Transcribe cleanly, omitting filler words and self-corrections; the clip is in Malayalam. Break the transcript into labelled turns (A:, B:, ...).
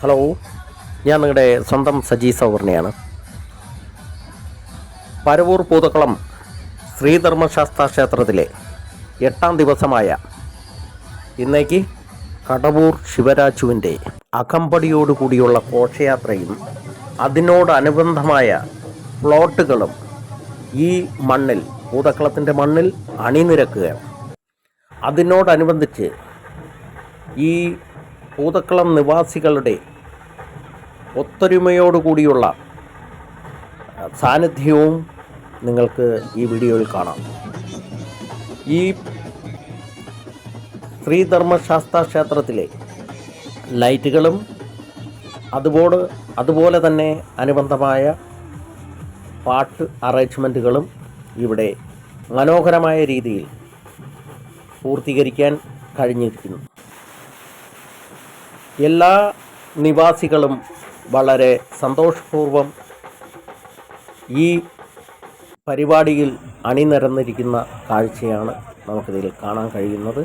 A: ഹലോ, ഞാൻ നിങ്ങളുടെ സ്വന്തം സജി സൗവർണയാണ്. പരവൂർ പൂതക്കുളം ശ്രീധർമ്മശാസ്താ ക്ഷേത്രത്തിലെ 8ാം ദിവസമായ ഇന്നേക്ക് കടവൂർ ശിവരാജുവിൻ്റെ അകമ്പടിയോടുകൂടിയുള്ള ഘോഷയാത്രയും അതിനോടനുബന്ധമായ പ്ലോട്ടുകളും ഈ മണ്ണിൽ, പൂതക്കുളത്തിൻ്റെ മണ്ണിൽ അണിനിരക്കുകയാണ്. അതിനോടനുബന്ധിച്ച് ഈ പൂതക്കുളം നിവാസികളുടെ ഒത്തൊരുമയോടുകൂടിയുള്ള സാന്നിധ്യവും നിങ്ങൾക്ക് ഈ വീഡിയോയിൽ കാണാം. ഈ ശ്രീധർമ്മശാസ്താ ക്ഷേത്രത്തിലെ ലൈറ്റുകളും അതുപോലെ തന്നെ അനുബന്ധമായ പാട്ട് അറേഞ്ച്മെൻറ്റുകളും ഇവിടെ മനോഹരമായ രീതിയിൽ പൂർത്തീകരിക്കാൻ കഴിഞ്ഞിരിക്കുന്നു. എല്ലാ നിവാസികളും വളരെ സന്തോഷപൂർവ്വം ഈ പരിപാടിയിൽ അണിനിരന്നിരിക്കുന്ന കാഴ്ചയാണ് നമുക്കിതിൽ കാണാൻ കഴിയുന്നത്.